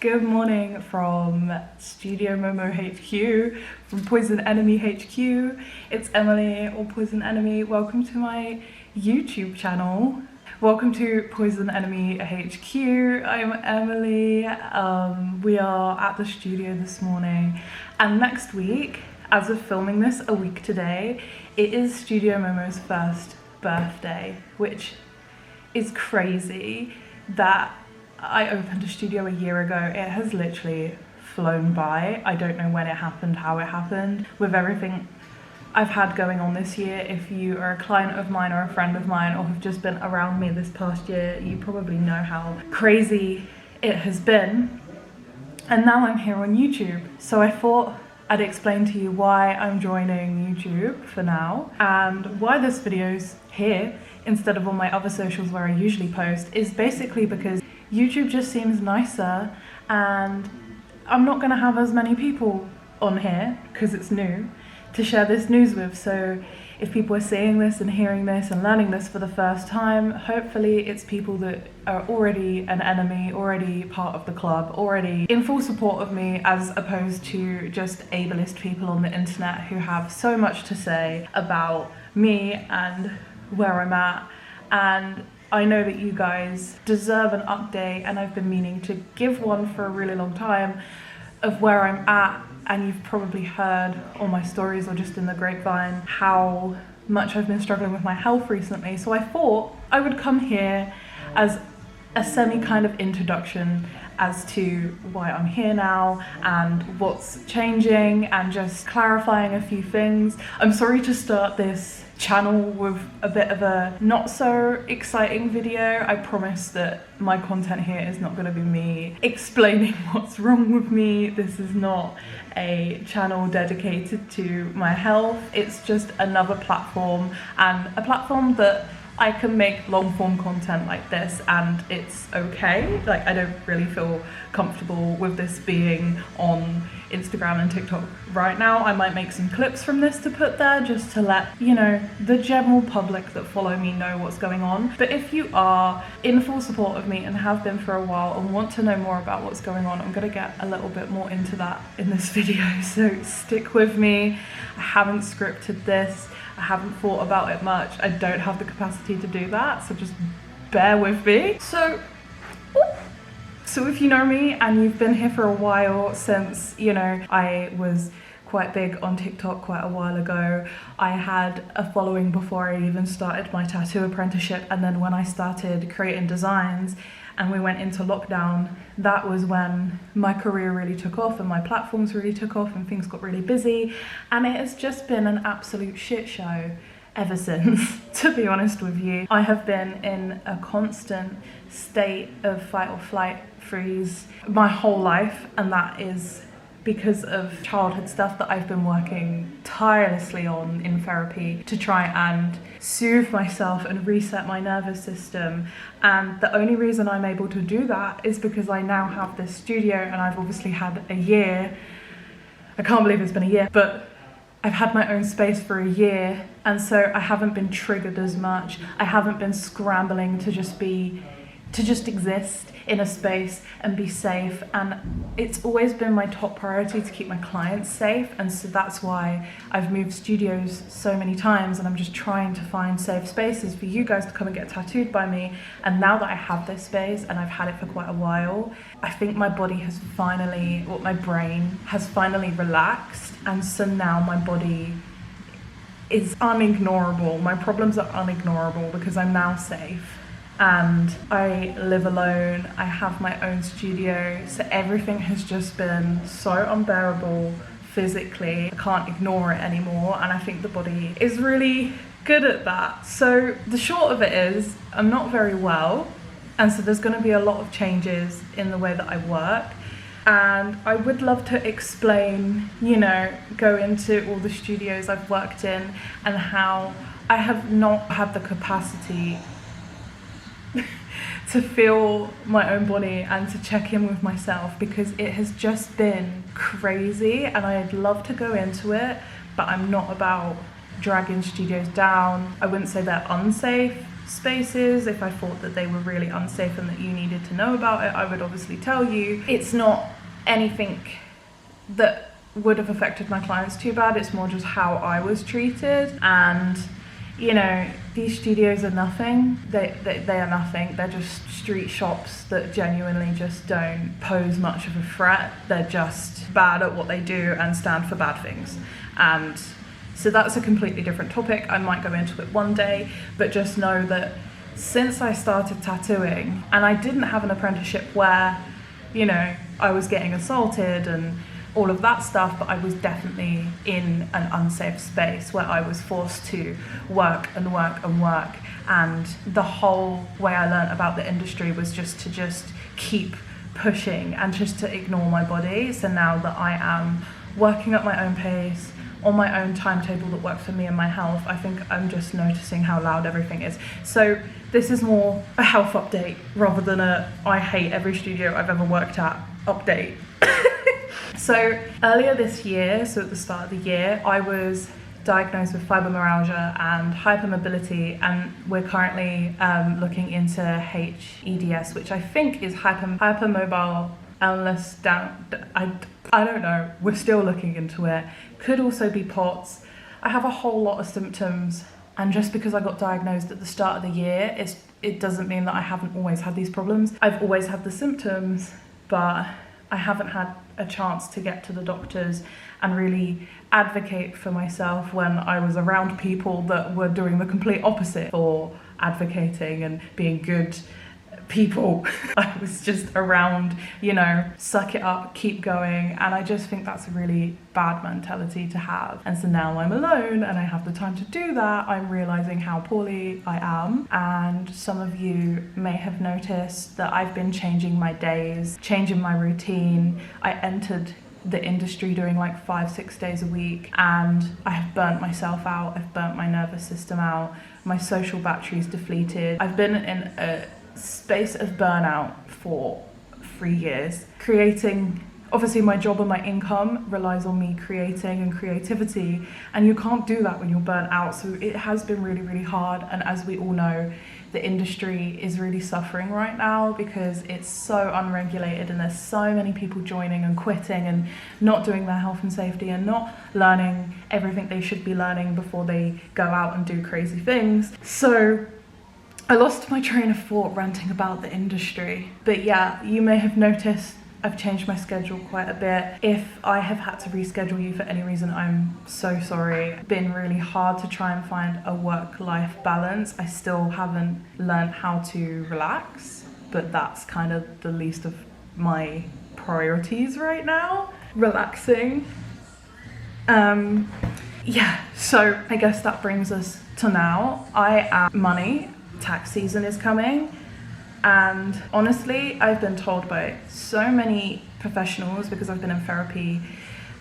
Good morning from Studio Momo HQ, from Poison Enemy HQ. It's Emily, or Poison Enemy. Welcome to my YouTube channel. Welcome to Poison Enemy HQ. I'm Emily. We are at the studio this morning, and next week, as of filming this a week today, it is Studio Momo's first birthday, which is crazy that I opened a studio a year ago. It has literally flown by. I don't know when it happened, how it happened. With everything I've had going on this year, if you are a client of mine or a friend of mine or have just been around me this past year, you probably know how crazy it has been. And now I'm here on YouTube. So I thought I'd explain to you why I'm joining YouTube for now, and why this video's here instead of on my other socials where I usually post is basically because YouTube just seems nicer, and I'm not gonna have as many people on here because it's new to share this news with. So if people are seeing this and hearing this and learning this for the first time, hopefully it's people that are already an enemy, already part of the club, already in full support of me, as opposed to just ableist people on the internet who have so much to say about me and where I'm at. And I know that you guys deserve an update, and I've been meaning to give one for a really long time of where I'm at. And you've probably heard on my stories or just in the grapevine how much I've been struggling with my health recently. So I thought I would come here as a semi kind of introduction as to why I'm here now and what's changing, and just clarifying a few things. I'm sorry to start this channel with a bit of a not so exciting video. I promise that my content here is not going to be me explaining what's wrong with me. This is not a channel dedicated to my health. It's just another platform, and a platform that I can make long form content like this, and it's okay. Like, I don't really feel comfortable with this being on Instagram and TikTok right now. I might make some clips from this to put there just to let, you know, the general public that follow me know what's going on. But if you are in full support of me and have been for a while and want to know more about what's going on, I'm gonna get a little bit more into that in this video, so stick with me. I haven't scripted this. I haven't thought about it much. I don't have the capacity to do that, so just bear with me. So if you know me and you've been here for a while, since, you know, I was quite big on TikTok quite a while ago. I had a following before I even started my tattoo apprenticeship, and then when I started creating designs and we went into lockdown, that was when my career really took off and my platforms really took off and things got really busy, and it has just been an absolute shit show ever since, to be honest with you. I have been in a constant state of fight or flight freeze my whole life, and that is because of childhood stuff that I've been working tirelessly on in therapy to try and soothe myself and reset my nervous system. And the only reason I'm able to do that is because I now have this studio, and I've obviously had a year. I can't believe it's been a year, but I've had my own space for a year, and so I haven't been triggered as much. I haven't been scrambling to just exist in a space and be safe, and it's always been my top priority to keep my clients safe. And so that's why I've moved studios so many times, and I'm just trying to find safe spaces for you guys to come and get tattooed by me. And now that I have this space, and I've had it for quite a while, I think my body has finally, or my brain has finally relaxed, and so now my body is unignorable. My problems are unignorable because I'm now safe. And I live alone, I have my own studio, so everything has just been so unbearable physically. I can't ignore it anymore, and I think the body is really good at that. So the short of it is, I'm not very well, and so there's going to be a lot of changes in the way that I work. And I would love to explain, you know, go into all the studios I've worked in and how I have not had the capacity to feel my own body and to check in with myself, because it has just been crazy, and I'd love to go into it, but I'm not about dragging studios down. I wouldn't say they're unsafe, spaces. If I thought that they were really unsafe and that you needed to know about it, I would obviously tell you. It's not anything that would have affected my clients too bad. It's more just how I was treated. And you know, these studios are nothing. They are nothing. They're just street shops that genuinely just don't pose much of a threat. They're just bad at what they do and stand for bad things. And so that's a completely different topic. I might go into it one day, but just know that since I started tattooing, and I didn't have an apprenticeship where, you know, I was getting assaulted and all of that stuff, but I was definitely in an unsafe space where I was forced to work and work and work. And the whole way I learned about the industry was just to keep pushing and just to ignore my body. So now that I am working at my own pace, on my own timetable that works for me and my health, I think I'm just noticing how loud everything is. So this is more a health update rather than a I hate every studio I've ever worked at update. So earlier this year, so at the start of the year, I was diagnosed with fibromyalgia and hypermobility, and we're currently looking into HEDS, which I think is hypermobile illness down. I don't know. We're still looking into it. Could also be POTS. I have a whole lot of symptoms, and just because I got diagnosed at the start of the year, it doesn't mean that I haven't always had these problems. I've always had the symptoms, but I haven't had a chance to get to the doctors and really advocate for myself when I was around people that were doing the complete opposite or advocating and being good people. I was just around, you know, suck it up, keep going, and I just think that's a really bad mentality to have. And so now I'm alone and I have the time to do that. I'm realizing how poorly I am, and some of you may have noticed that I've been changing my days, changing my routine. I entered the industry doing like 5-6 days a week, and I have burnt myself out. I've burnt my nervous system out. My social battery's depleted. I've been in a space of burnout for 3 years. Creating, obviously my job and my income relies on me creating and creativity, and you can't do that when you're burnt out. So it has been really, really hard. And as we all know, the industry is really suffering right now because it's so unregulated and there's so many people joining and quitting and not doing their health and safety and not learning everything they should be learning before they go out and do crazy things. So I lost my train of thought ranting about the industry. But yeah, you may have noticed I've changed my schedule quite a bit. If I have had to reschedule you for any reason, I'm so sorry. It's been really hard to try and find a work-life balance. I still haven't learned how to relax, but that's kind of the least of my priorities right now. Relaxing. Yeah, so I guess that brings us to now. I am money. Tax season is coming, and honestly I've been told by so many professionals, because I've been in therapy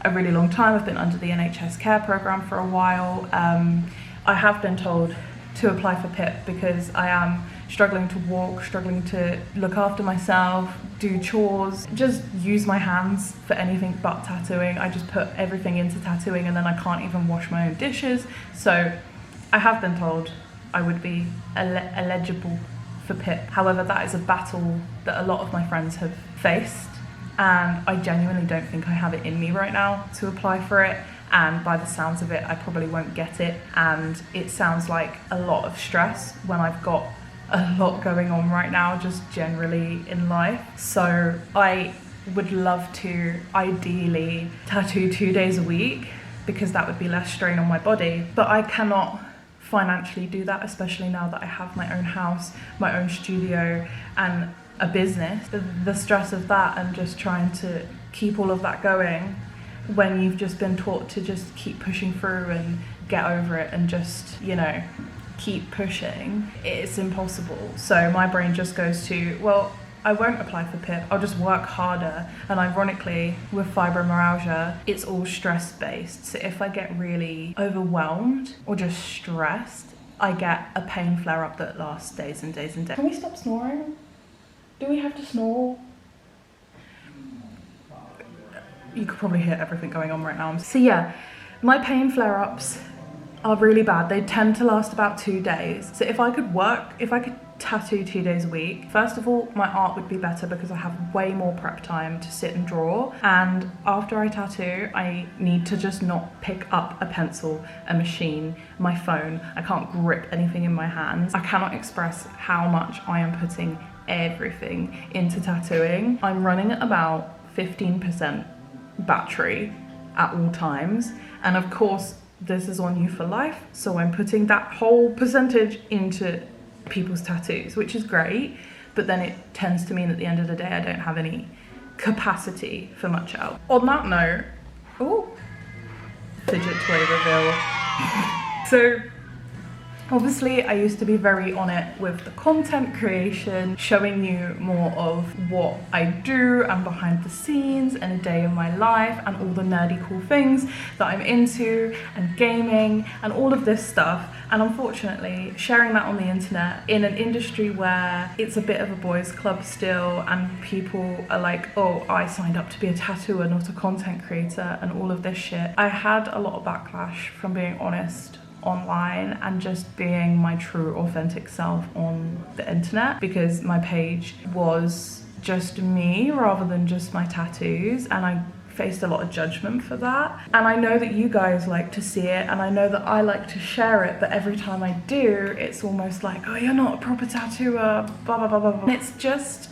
a really long time, I've been under the NHS care program for a while, I have been told to apply for PIP because I am struggling to walk, struggling to look after myself, do chores, just use my hands for anything but tattooing. I just put everything into tattooing and then I can't even wash my own dishes. So I have been told I would be eligible for PIP. However, that is a battle that a lot of my friends have faced, and I genuinely don't think I have it in me right now to apply for it, and by the sounds of it, I probably won't get it, and it sounds like a lot of stress when I've got a lot going on right now, just generally in life. So I would love to ideally tattoo 2 days a week because that would be less strain on my body, but I cannot financially do that, especially now that I have my own house, my own studio and a business. The stress of that and just trying to keep all of that going when you've just been taught to just keep pushing through and get over it and just, you know, keep pushing, it's impossible. So my brain just goes to, well, I won't apply for PIP, I'll just work harder. And ironically, with fibromyalgia, it's all stress-based. So if I get really overwhelmed or just stressed, I get a pain flare-up that lasts days and days and days. Can we stop snoring? Do we have to snore? You could probably hear everything going on right now. So yeah, my pain flare-ups are really bad. They tend to last about 2 days. So if I could tattoo 2 days a week, first of all, my art would be better because I have way more prep time to sit and draw. And after I tattoo, I need to just not pick up a pencil, a machine, my phone. I can't grip anything in my hands. I cannot express how much I am putting everything into tattooing. I'm running at about 15% battery at all times. And of course, this is on you for life. So I'm putting that whole percentage into people's tattoos, which is great. But then it tends to mean at the end of the day, I don't have any capacity for much else. On that note, oh, fidget toy reveal. So obviously, I used to be very on it with the content creation, showing you more of what I do and behind the scenes and a day in my life and all the nerdy cool things that I'm into and gaming and all of this stuff. And unfortunately, sharing that on the internet in an industry where it's a bit of a boys' club still and people are like, oh, I signed up to be a tattooer, not a content creator, and all of this shit. I had a lot of backlash from being honest online and just being my true authentic self on the internet, because my page was just me rather than just my tattoos, and I faced a lot of judgment for that. And I know that you guys like to see it and I know that I like to share it, but every time I do, it's almost like, oh, you're not a proper tattooer, blah blah blah blah blah. And it's just,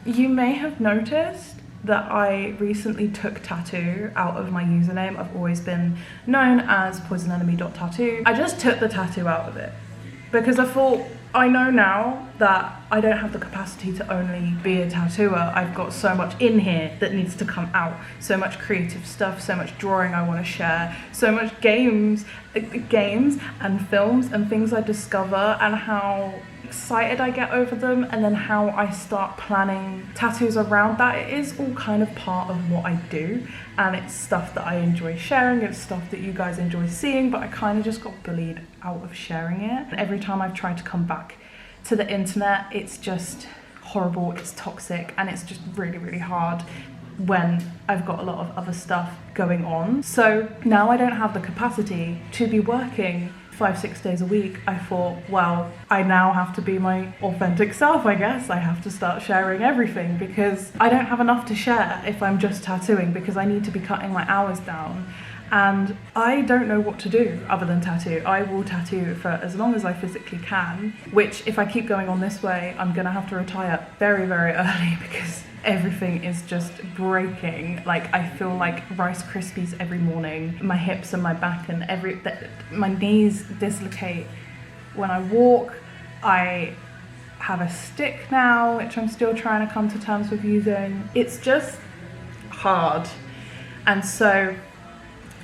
you may have noticed that I recently took tattoo out of my username. I've always been known as poisonenemy.tattoo. I just took the tattoo out of it because I thought, I know now that I don't have the capacity to only be a tattooer. I've got so much in here that needs to come out. So much creative stuff, so much drawing I want to share, so much games and films and things I discover and how excited I get over them, and then how I start planning tattoos around that. It is all kind of part of what I do, and it's stuff that I enjoy sharing, it's stuff that you guys enjoy seeing, but I kind of just got bullied out of sharing it. And every time I've tried to come back to the internet, it's just horrible, it's toxic, and it's just really, really hard when I've got a lot of other stuff going on. So now I don't have the capacity to be working 5-6 days a week. I thought, well, I now have to be my authentic self, I guess. I have to start sharing everything because I don't have enough to share if I'm just tattooing, because I need to be cutting my hours down. And I don't know what to do other than tattoo. I will tattoo for as long as I physically can, which if I keep going on this way, I'm gonna have to retire very, very early because everything is just breaking. Like, I feel like Rice Krispies every morning. My hips and my back and my knees dislocate when I walk. I have a stick now, which I'm still trying to come to terms with using. It's just hard. And so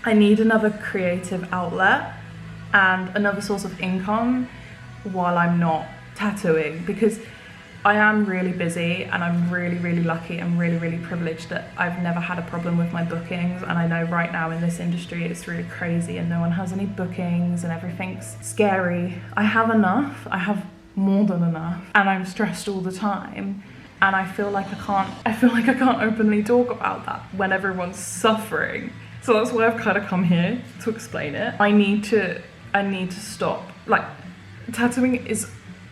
I need another creative outlet and another source of income while I'm not tattooing, because I am really busy and I'm really, really lucky and really, really privileged that I've never had a problem with my bookings. And I know right now in this industry it's really crazy and no one has any bookings and everything's scary. I have enough, I have more than enough, and I'm stressed all the time. And I feel like I can't openly talk about that when everyone's suffering. So that's why I've kind of come here to explain it. I need to stop. Like, tattooing is,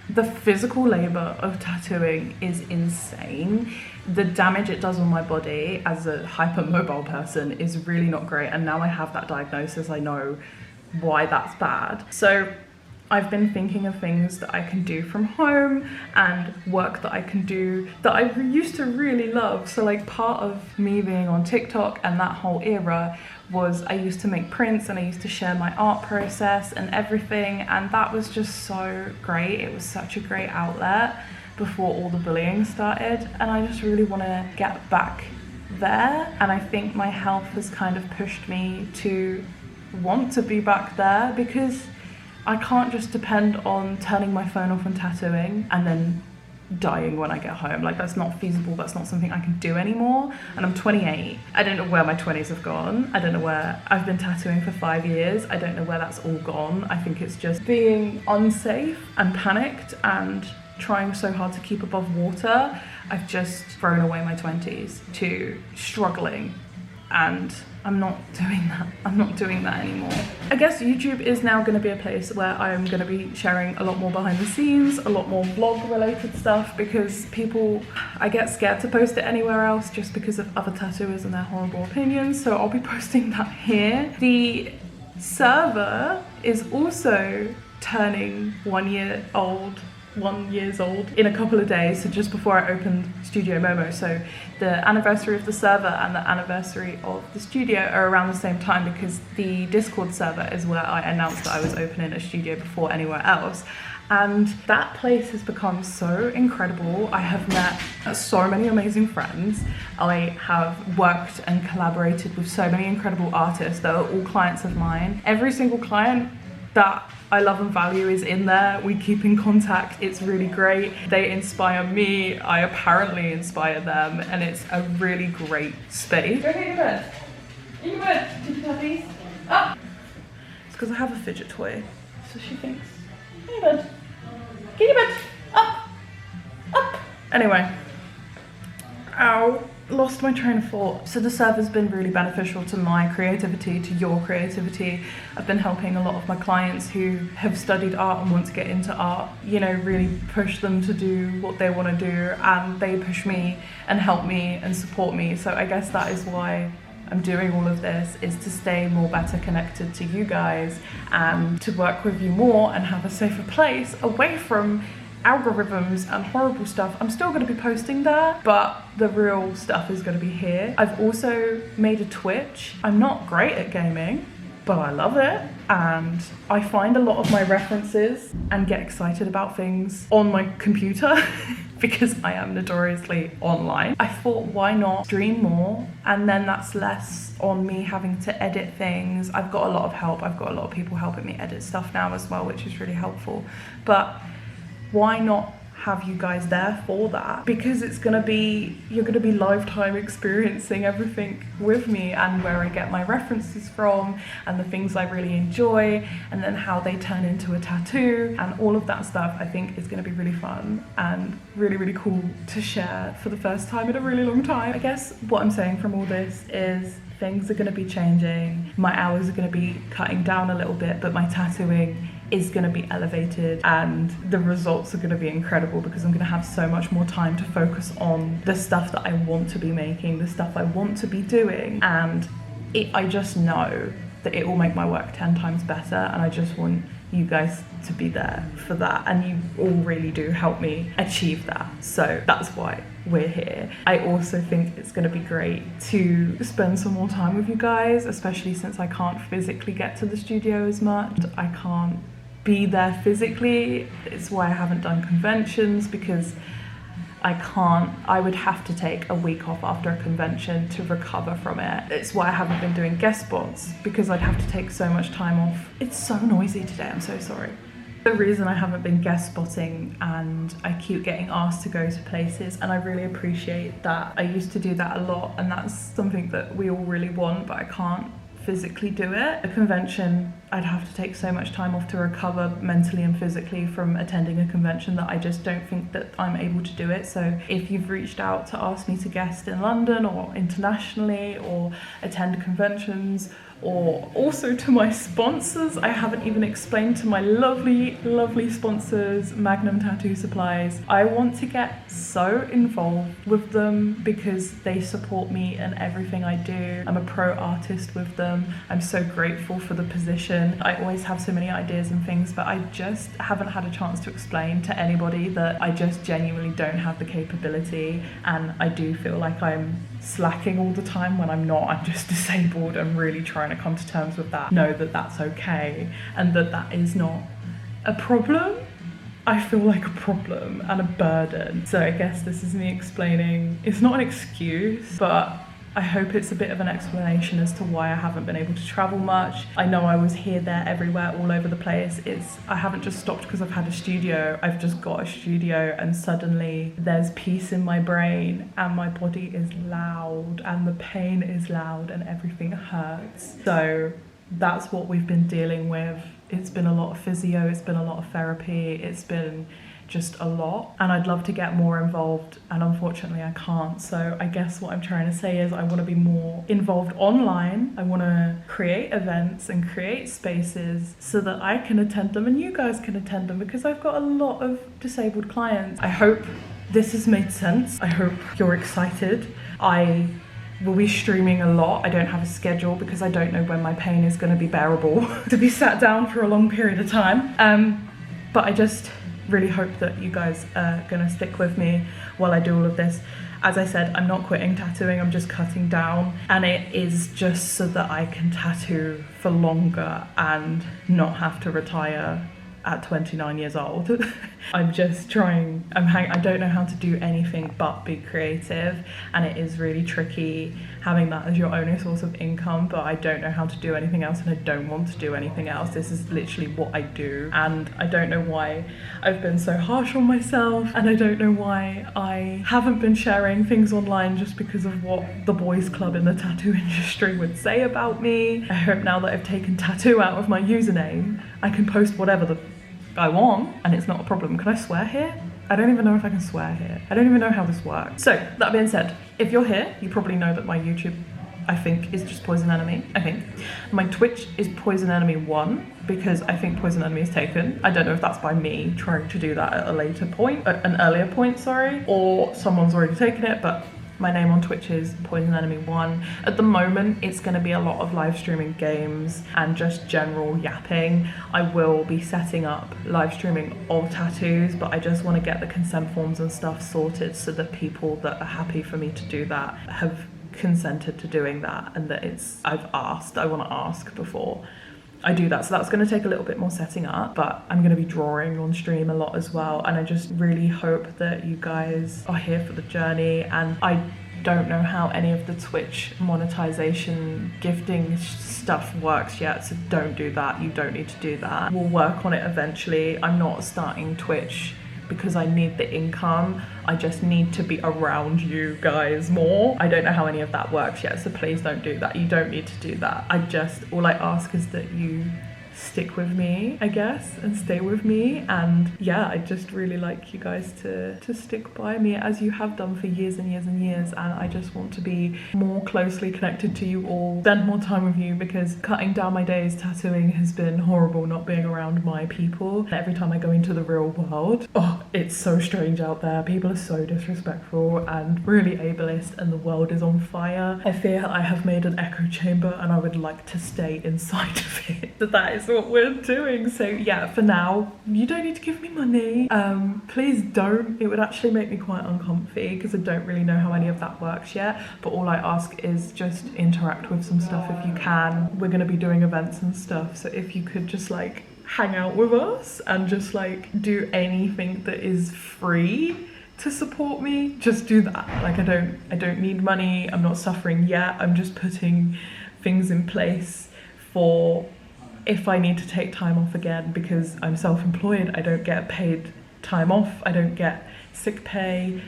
the physical labor of tattooing is insane. The damage it does on my body as a hypermobile person is really not great. And now I have that diagnosis, I know why that's bad. So I've been thinking of things that I can do from home and work that I can do that I used to really love. So like, part of me being on TikTok and that whole era was I used to make prints and I used to share my art process and everything, and that was just so great. It was such a great outlet before all the bullying started, and I just really want to get back there. And I think my health has kind of pushed me to want to be back there, because I can't just depend on turning my phone off and tattooing and then dying when I get home. Like, that's not feasible, that's not something I can do anymore. And I'm 28. I don't know where my 20s have gone. I don't know where, I've been tattooing for 5 years. I don't know where that's all gone. I think it's just being unsafe and panicked and trying so hard to keep above water. I've just thrown away my 20s to struggling and I'm not doing that. I'm not doing that anymore. I guess YouTube is now going to be a place where I'm going to be sharing a lot more behind the scenes, a lot more vlog related stuff, because I get scared to post it anywhere else just because of other tattooers and their horrible opinions. So I'll be posting that here. The server is also turning 1 year old in a couple of days, so just before I opened Studio Momo. So the anniversary of the server and the anniversary of the studio are around the same time, because the Discord server is where I announced that I was opening a studio before anywhere else. And that place has become so incredible. I have met so many amazing friends. I have worked and collaborated with so many incredible artists that are all clients of mine. Every single client that I love and value is in there. We keep in contact. It's really great. They inspire me. I apparently inspire them, and it's a really great space. Go get your bed. In your bed, two puppies. Up. It's because I have a fidget toy, so she thinks. Get your bed. Get your bed. Up. Up. Anyway. Ow. Lost my train of thought. So the server's been really beneficial to my creativity, to your creativity. I've been helping a lot of my clients who have studied art and want to get into art, you know, really push them to do what they want to do, and they push me and help me and support me. So I guess that is why I'm doing all of this, is to stay more better connected to you guys and to work with you more and have a safer place away from algorithms and horrible stuff. I'm still going to be posting there, but the real stuff is going to be here. I've also made a Twitch. I'm not great at gaming, but I love it, and I find a lot of my references and get excited about things on my computer because I am notoriously online. I thought, why not stream more, and then that's less on me having to edit things. I've got a lot of help. I've got a lot of people helping me edit stuff now as well, which is really helpful. But why not have you guys there for that? Because you're gonna be lifetime experiencing everything with me, and where I get my references from, and the things I really enjoy, and then how they turn into a tattoo, and all of that stuff. I think is gonna be really fun and really, really cool to share for the first time in a really long time. I guess what I'm saying from all this is things are gonna be changing. My hours are gonna be cutting down a little bit, but my tattooing is going to be elevated, and the results are going to be incredible, because I'm going to have so much more time to focus on the stuff that I want to be making, the stuff I want to be doing, and I just know that it will make my work 10 times better, and I just want you guys to be there for that, and you all really do help me achieve that, so that's why we're here. I also think it's going to be great to spend some more time with you guys, especially since I can't physically get to the studio as much. I can't be there physically. It's why I haven't done conventions, because I would have to take a week off after a convention to recover from it. It's why I haven't been doing guest spots, because I'd have to take so much time off. It's so noisy today, I'm so sorry. The reason I haven't been guest spotting, and I keep getting asked to go to places, and I really appreciate that. I used to do that a lot, and that's something that we all really want, but I can't physically do it. A convention, I'd have to take so much time off to recover mentally and physically from attending a convention that I just don't think that I'm able to do it. So if you've reached out to ask me to guest in London or internationally, or attend conventions, or also to my sponsors, I haven't even explained to my lovely, lovely sponsors, Magnum Tattoo Supplies. I want to get so involved with them because they support me in everything I do. I'm a pro artist with them. I'm so grateful for the position. I always have so many ideas and things, but I just haven't had a chance to explain to anybody that I just genuinely don't have the capability, and I do feel like I'm slacking all the time when I'm not. I'm just disabled. I'm really trying to come to terms with that. Know that that's okay, and that that is not a problem. I feel like a problem and a burden. So I guess this is me explaining. It's not an excuse, but I hope it's a bit of an explanation as to why I haven't been able to travel much. I know I was here, there, everywhere, all over the place. I haven't just stopped because I've had a studio. I've just got a studio, and suddenly there's peace in my brain, and my body is loud, and the pain is loud, and everything hurts. So that's what we've been dealing with. It's been a lot of physio, it's been a lot of therapy, it's been just a lot, and I'd love to get more involved, and unfortunately I can't. So I guess what I'm trying to say is I want to be more involved online. I want to create events and create spaces so that I can attend them and you guys can attend them, because I've got a lot of disabled clients. I hope this has made sense. I hope you're excited. I will be streaming a lot. I don't have a schedule because I don't know when my pain is going to be bearable to be sat down for a long period of time. But I just really hope that you guys are gonna stick with me while I do all of this. As I said, I'm not quitting tattooing, I'm just cutting down, and it is just so that I can tattoo for longer and not have to retire at 29 years old. I'm just trying, I don't know how to do anything but be creative, and it is really tricky having that as your only source of income, but I don't know how to do anything else, and I don't want to do anything else. This is literally what I do, and I don't know why I've been so harsh on myself, and I don't know why I haven't been sharing things online just because of what the boys club in the tattoo industry would say about me. I hope now that I've taken tattoo out of my username, I can post whatever the I want, and it's not a problem. Can I swear here? I don't even know if I can swear here. I don't even know how this works. So, that being said, if you're here, you probably know that my YouTube, I think, is just Poison Enemy, I think. My Twitch is Poison Enemy 1, because I think Poison Enemy is taken. I don't know if that's by me trying to do that at a later point, an earlier point, sorry, or someone's already taken it, but my name on Twitch is Poison Enemy 1. At the moment, it's going to be a lot of live streaming games and just general yapping. I will be setting up live streaming of tattoos, but I just want to get the consent forms and stuff sorted so that people that are happy for me to do that have consented to doing that, and that I want to ask before I do that. So that's going to take a little bit more setting up, but I'm going to be drawing on stream a lot as well, and I just really hope that you guys are here for the journey. And I don't know how any of the Twitch monetization gifting stuff works yet, so don't do that. You don't need to do that. We'll work on it eventually. I'm not starting Twitch because I need the income. I just need to be around you guys more. I don't know how any of that works yet, so please don't do that. You don't need to do that. All I ask is that you stick with me, I guess, and stay with me. And yeah, I just really like you guys to stick by me as you have done for years and years and years. And I just want to be more closely connected to you all, spend more time with you, because cutting down my days tattooing has been horrible, not being around my people. Every time I go into the real world, oh, it's so strange out there. People are so disrespectful and really ableist, and the world is on fire. I fear I have made an echo chamber, and I would like to stay inside of it. That is what we're doing. So yeah, for now, you don't need to give me money. Please don't. It would actually make me quite uncomfy because I don't really know how any of that works yet. But all I ask is just interact with some stuff if you can. We're gonna be doing events and stuff, so if you could just like hang out with us and just like do anything that is free to support me, just do that. Like I don't need money. I'm not suffering yet. I'm just putting things in place for if I need to take time off again, because I'm self-employed. I don't get paid time off. I don't get sick pay,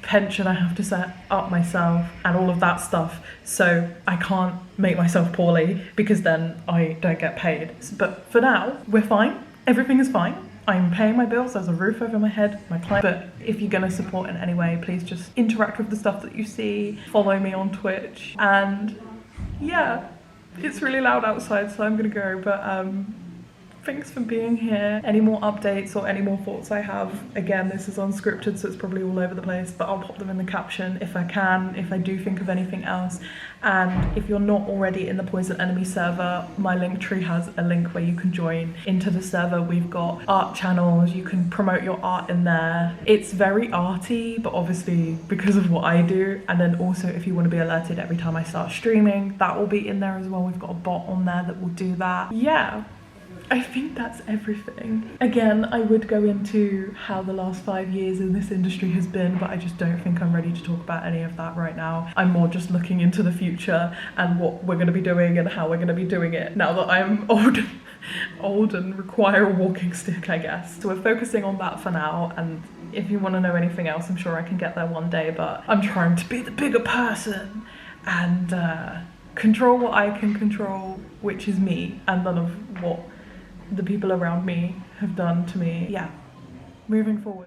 pension I have to set up myself, and all of that stuff. So I can't make myself poorly because then I don't get paid. But for now, we're fine. Everything is fine. I'm paying my bills, there's a roof over my head, my client. But if you're gonna support in any way, please just interact with the stuff that you see, follow me on Twitch, and yeah, it's really loud outside, so I'm gonna go, but thanks for being here. Any more updates or any more thoughts I have, again, this is unscripted, so it's probably all over the place, but I'll pop them in the caption if I can, if I do think of anything else. And if you're not already in the Poison Enemy server, my Linktree has a link where you can join into the server. We've got art channels, you can promote your art in there. It's very arty, but obviously because of what I do. And then also if you want to be alerted every time I start streaming, that will be in there as well. We've got a bot on there that will do that. Yeah, I think that's everything. Again, I would go into how the last 5 years in this industry has been, but I just don't think I'm ready to talk about any of that right now. I'm more just looking into the future and what we're going to be doing and how we're going to be doing it now that I'm old and require a walking stick, I guess. So we're focusing on that for now, and if you want to know anything else, I'm sure I can get there one day, but I'm trying to be the bigger person and control what I can control, which is me, and none of what the people around me have done to me. Yeah, moving forward.